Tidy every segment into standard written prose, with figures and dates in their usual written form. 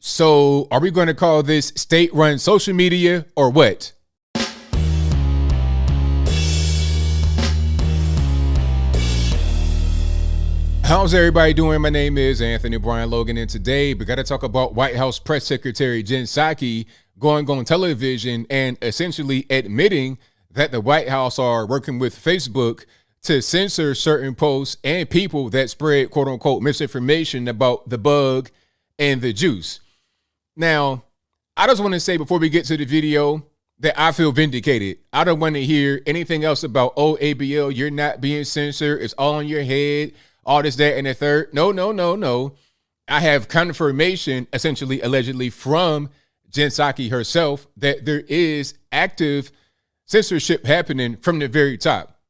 So are we going to call this state-run social media or what? How's everybody doing? My name is Anthony Brian Logan, and today we got to talk about White House Press Secretary Jen Psaki going on television and essentially admitting that the White House are working with Facebook to censor certain posts and people that spread quote-unquote misinformation about the bug and the juice. Now, I just want to say before we get to the video that I feel vindicated. I don't want to hear anything else about, oh, ABL, you're not being censored. It's all in your head. All this, that, and the third. No. I have confirmation, essentially, allegedly, from Jen Psaki herself that there is active censorship happening from the very top.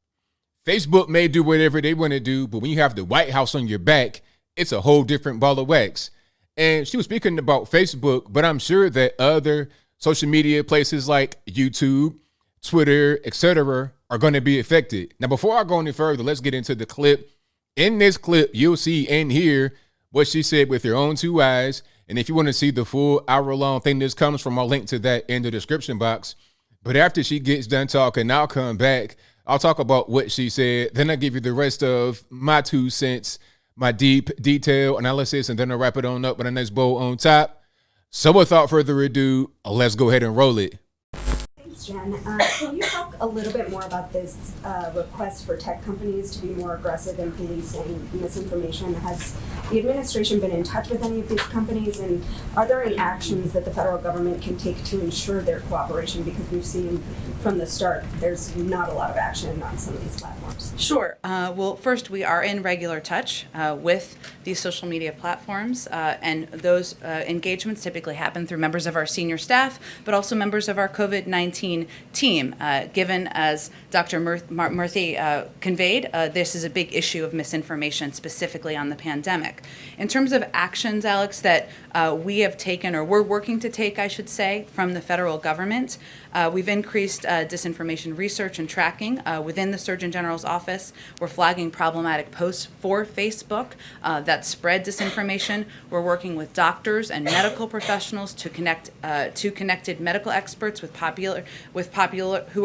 Facebook may do whatever they want to do, but when you have the White House on your back, it's a whole different ball of wax. And she was speaking about Facebook, but I'm sure that other social media places like YouTube, Twitter, etc., are going to be affected. Now, before I go any further, let's get into the clip. In this clip, you'll see and hear what she said with your own two eyes. And if you want to see the full hour-long thing, this comes from, I'll link to that in the description box. But after she gets done talking, I'll come back. I'll talk about what she said. Then I'll give you the rest of my 2 cents, my deep detail analysis, and then I'll wrap it on up with a nice bow on top. So without further ado, let's go ahead and roll it. Jen, can you talk a little bit more about this request for tech companies to be more aggressive in policing misinformation? Has the administration been in touch with any of these companies, and are there any actions that the federal government can take to ensure their cooperation? Because we've seen from the start there's not a lot of action on some of these platforms. Sure. Well, first, we are in regular touch with these social media platforms, and those engagements typically happen through members of our senior staff, but also members of our COVID-19 team. Given, as Dr. Murthy conveyed, this is a big issue of misinformation, specifically on the pandemic. In terms of actions, Alex, that we have taken, or we're working to take, I should say, from the federal government, we've increased disinformation research and tracking within the Surgeon General's office. We're flagging problematic posts for Facebook that spread disinformation. We're working with doctors and medical professionals to connect to connected medical experts who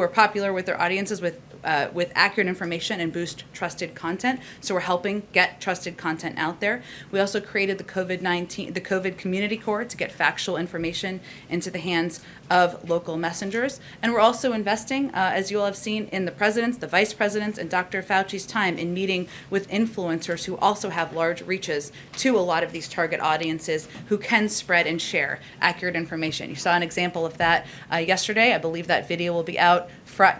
are popular with their audiences with accurate information and boost trusted content. So we're helping get trusted content out there. We also created the COVID Community Corps to get factual information into the hands of local messengers. And we're also investing, as you all have seen, in the president's, the vice president's, and Dr. Fauci's time in meeting with influencers who also have large reaches to a lot of these target audiences who can spread and share accurate information. You saw an example of that yesterday. I believe that video will be out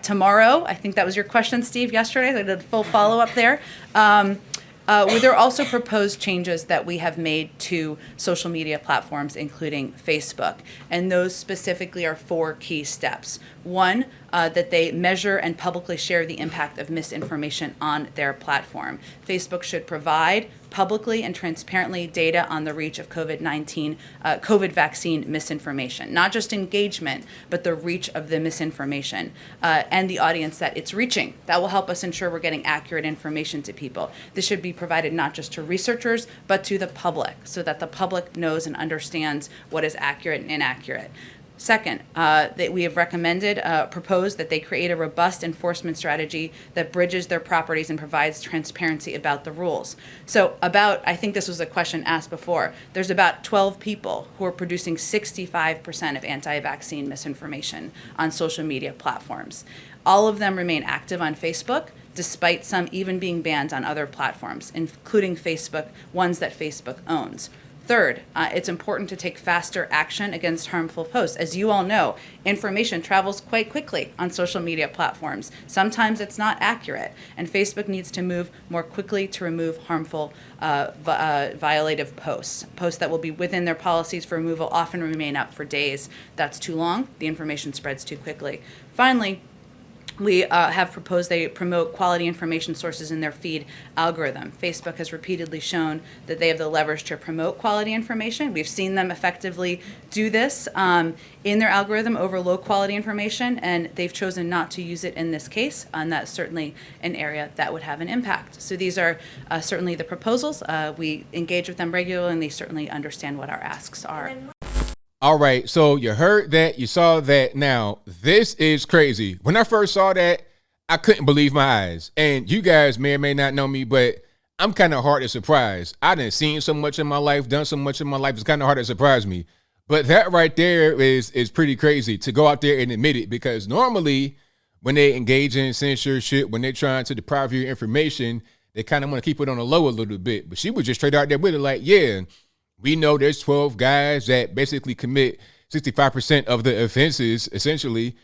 tomorrow. I think that was your question, Steve, yesterday. I did a full follow-up there. There are also proposed changes that we have made to social media platforms, including Facebook. And those specifically are 4 key steps. One, that they measure and publicly share the impact of misinformation on their platform. Facebook should provide publicly and transparently data on the reach of COVID vaccine misinformation, not just engagement, but the reach of the misinformation and the audience that it's reaching. That will help us ensure we're getting accurate information to people. This should be provided not just to researchers, but to the public, so that the public knows and understands what is accurate and inaccurate. Second, that we have proposed that they create a robust enforcement strategy that bridges their properties and provides transparency about the rules. So I think this was a question asked before, there's about 12 people who are producing 65% of anti-vaccine misinformation on social media platforms. All of them remain active on Facebook, despite some even being banned on other platforms, including ones that Facebook owns. Third, it's important to take faster action against harmful posts. As you all know, information travels quite quickly on social media platforms. Sometimes it's not accurate, and Facebook needs to move more quickly to remove harmful violative posts. Posts that will be within their policies for removal often remain up for days. That's too long. The information spreads too quickly. Finally, we have proposed they promote quality information sources in their feed algorithm. Facebook has repeatedly shown that they have the leverage to promote quality information. We've seen them effectively do this in their algorithm over low quality information, and they've chosen not to use it in this case, and that's certainly an area that would have an impact. So these are certainly the proposals. We engage with them regularly, and they certainly understand what our asks are. All right, so you heard that, you saw that. Now, this is crazy. When I first saw that, I couldn't believe my eyes. And you guys may or may not know me, but I'm kind of hard to surprise. I done seen so much in my life, done so much in my life. It's kind of hard to surprise me. But that right there is pretty crazy to go out there and admit it, because normally when they engage in censorship, when they're trying to deprive you of information, they kind of want to keep it on the low a little bit. But she was just straight out there with it like, yeah, we know there's 12 guys that basically commit 65% of the offenses, essentially,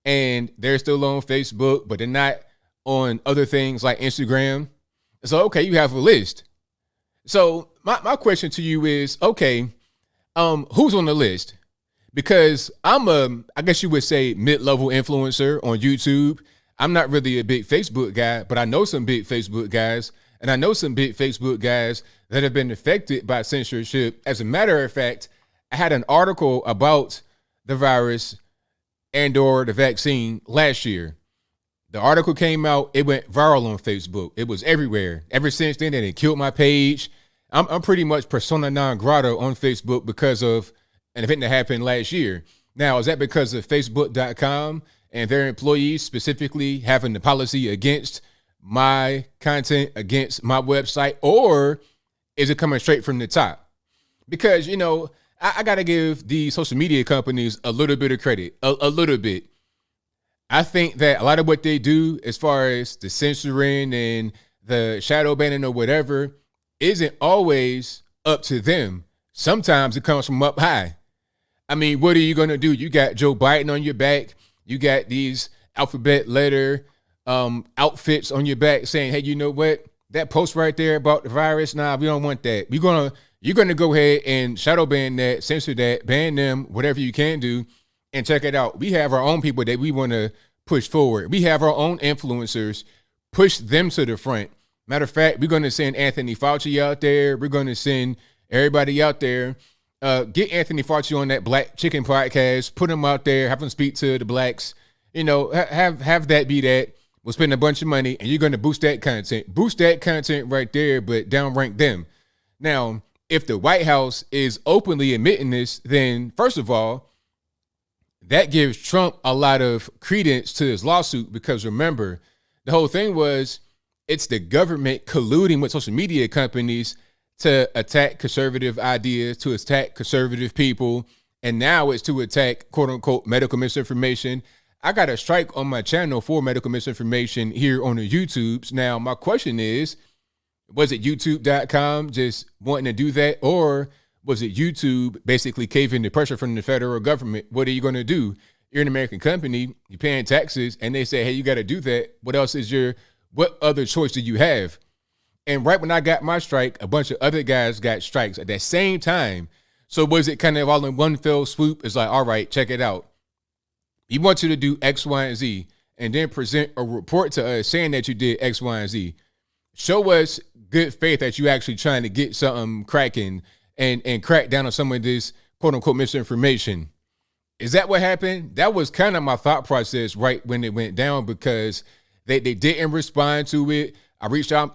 and they're still on Facebook, but they're not on other things like Instagram. So, okay, you have a list. So my question to you is, okay, who's on the list? Because I guess you would say, mid-level influencer on YouTube. I'm not really a big Facebook guy, but I know some big Facebook guys, and I know some big Facebook guys that have been affected by censorship. As a matter of fact, I had an article about the virus and or the vaccine last year. The article came out, it went viral on Facebook. It was everywhere. Ever since then, it killed my page. I'm pretty much persona non grata on Facebook because of an event that happened last year. Now, is that because of Facebook.com and their employees specifically having the policy against my content, against my website, or is it coming straight from the top? Because, I got to give the social media companies a little bit of credit, a little bit. I think that a lot of what they do as far as the censoring and the shadow banning or whatever isn't always up to them. Sometimes it comes from up high. I mean, what are you going to do? You got Joe Biden on your back. You got these alphabet letter outfits on your back saying, hey, you know what? That post right there about the virus, nah, we don't want that. You're gonna go ahead and shadow ban that, censor that, ban them, whatever you can do, and check it out. We have our own people that we want to push forward. We have our own influencers, push them to the front. Matter of fact, we're going to send Anthony Fauci out there. We're going to send everybody out there. Get Anthony Fauci on that Black Chicken podcast. Put him out there. Have him speak to the blacks. Have that be that. We'll spend a bunch of money, and you're going to boost that content. Boost that content right there, but downrank them. Now, if the White House is openly admitting this, then first of all, that gives Trump a lot of credence to his lawsuit, because remember, the whole thing was it's the government colluding with social media companies to attack conservative ideas, to attack conservative people, and now it's to attack quote unquote medical misinformation. I got a strike on my channel for medical misinformation here on the YouTubes. Now, my question is, was it YouTube.com just wanting to do that? Or was it YouTube basically caving to pressure from the federal government? What are you going to do? You're an American company, you're paying taxes, and they say, hey, you got to do that. What other choice do you have? And right when I got my strike, a bunch of other guys got strikes at that same time. So was it kind of all in one fell swoop? It's like, all right, check it out. We want you to do X, Y, and Z, and then present a report to us saying that you did X, Y, and Z. Show us good faith that you actually trying to get something cracking and crack down on some of this quote unquote misinformation. Is that what happened? That was kind of my thought process right when it went down, because they didn't respond to it. I reached out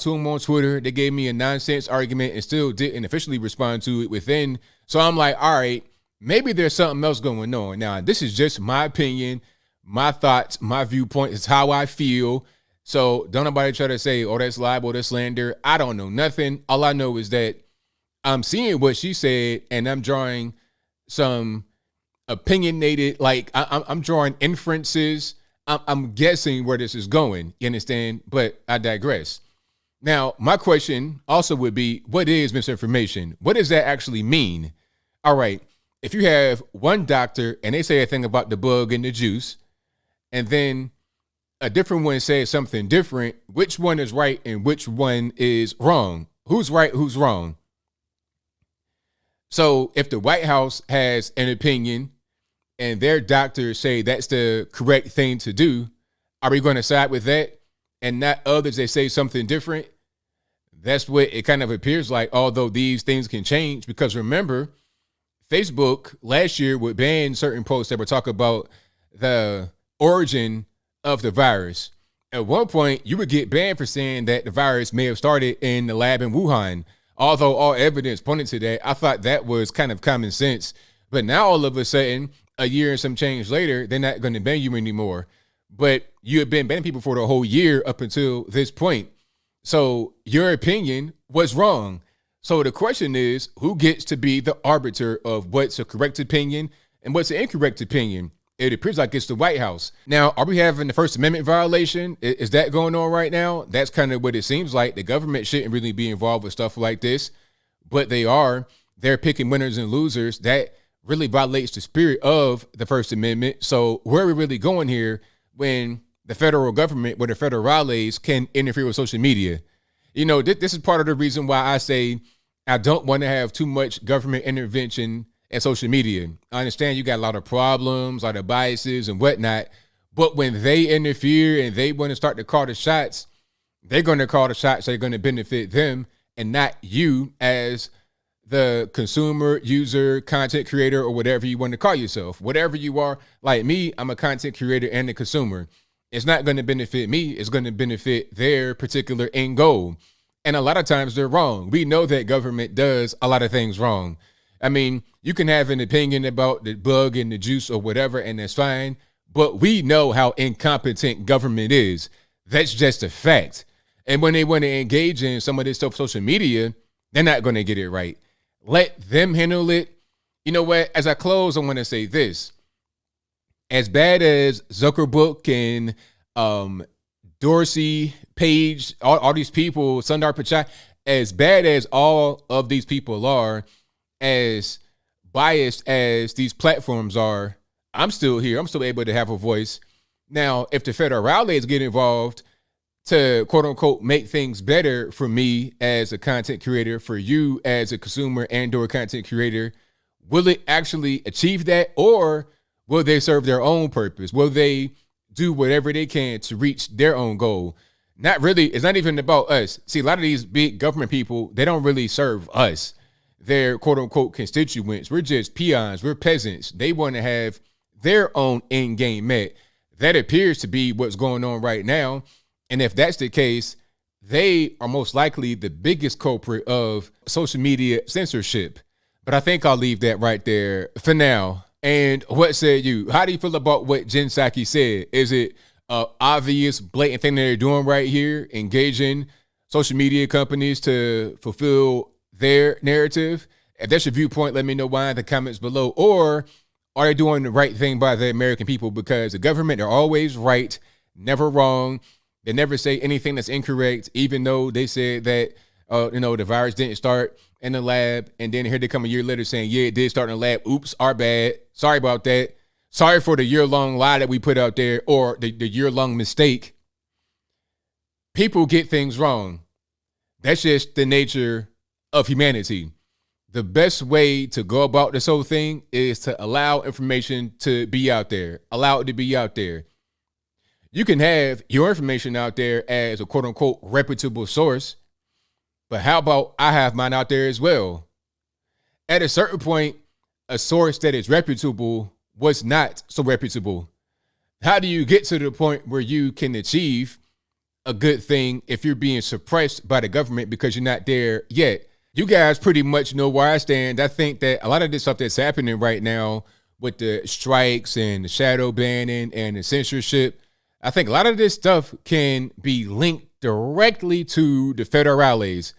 to them on Twitter. They gave me a nonsense argument and still didn't officially respond to it within. So I'm like, all right, maybe there's something else going on. Now, this is just my opinion, my thoughts, my viewpoint. It's how I feel. So don't nobody try to say, oh, that's libel, that's slander. I don't know nothing. All I know is that I'm seeing what she said, and I'm drawing some opinionated, I'm drawing inferences. I'm guessing where this is going. You understand? But I digress. Now, my question also would be, what is misinformation? What does that actually mean? All right. If you have one doctor and they say a thing about the bug in the juice, and then a different one says something different, which one is right and which one is wrong? Who's right? Who's wrong? So if the White House has an opinion and their doctors say that's the correct thing to do, are we going to side with that and not others that say something different? That's what it kind of appears like, although these things can change, because remember, Facebook last year would ban certain posts that would talk about the origin of the virus. At one point, you would get banned for saying that the virus may have started in the lab in Wuhan. Although all evidence pointed to that, I thought that was kind of common sense. But now all of a sudden, a year and some change later, they're not going to ban you anymore. But you have been banning people for the whole year up until this point. So your opinion was wrong. So the question is, who gets to be the arbiter of what's a correct opinion and what's an incorrect opinion? It appears like it's the White House. Now, are we having the First Amendment violation? Is that going on right now? That's kind of what it seems like. The government shouldn't really be involved with stuff like this, but they are. They're picking winners and losers. That really violates the spirit of the First Amendment. So where are we really going here when the federal government, where the federales can interfere with social media? You know, this is part of the reason why I say I don't want to have too much government intervention and social media. I understand you got a lot of problems, a lot of biases and whatnot, but when they interfere and they want to start to call the shots, they're going to call the shots that are going to benefit them and not you as the consumer, user, content creator, or whatever you want to call yourself. Whatever you are, like me, I'm a content creator and a consumer. It's not going to benefit me. It's going to benefit their particular end goal. And a lot of times they're wrong. We know that government does a lot of things wrong. I mean, you can have an opinion about the bug in the juice or whatever, and that's fine. But we know how incompetent government is. That's just a fact. And when they want to engage in some of this stuff, social media, they're not going to get it right. Let them handle it. You know what? As I close, I want to say this. As bad as Zuckerberg and Dorsey, Page, all these people, Sundar Pichai, as bad as all of these people are, as biased as these platforms are, I'm still here. I'm still able to have a voice. Now, if the federales get involved to quote unquote make things better for me as a content creator, for you as a consumer and or content creator, will it actually achieve that, or will they serve their own purpose? Will they do whatever they can to reach their own goal? Not really. It's not even about us. See, a lot of these big government people, they don't really serve us. They're quote unquote constituents. We're just peons. We're peasants. They want to have their own end game met. That appears to be what's going on right now. And if that's the case, they are most likely the biggest culprit of social media censorship. But I think I'll leave that right there for now. And what said you? How do you feel about what Jen Psaki said? Is it an obvious, blatant thing that they're doing right here, engaging social media companies to fulfill their narrative? If that's your viewpoint, let me know why in the comments below. Or are they doing the right thing by the American people? Because the government are always right, never wrong. They never say anything that's incorrect, even though they said that, the virus didn't start in the lab. And then here they come a year later saying, yeah, it did start in the lab. Oops, our bad. Sorry about that. Sorry for the year-long lie that we put out there, or the year-long mistake. People get things wrong. That's just the nature of humanity. The best way to go about this whole thing is to allow information to be out there. Allow it to be out there. You can have your information out there as a quote unquote reputable source, but how about I have mine out there as well? At a certain point, a source that is reputable was not so reputable. How do you get to the point where you can achieve a good thing if you're being suppressed by the government because you're not there yet? You guys pretty much know where I stand. I think that a lot of this stuff that's happening right now with the strikes and the shadow banning and the censorship, I think a lot of this stuff can be linked directly to the federales.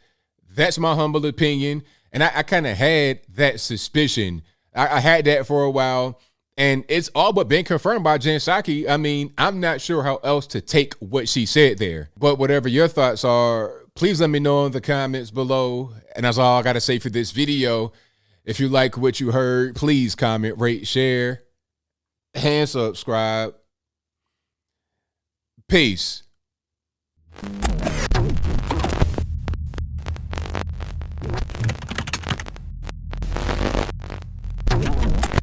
That's my humble opinion. And I kind of had that suspicion. I had that for a while, and it's all but been confirmed by Jen Psaki. I mean, I'm not sure how else to take what she said there. But whatever your thoughts are, please let me know in the comments below. And that's all I got to say for this video. If you like what you heard, please comment, rate, share, and subscribe. Peace.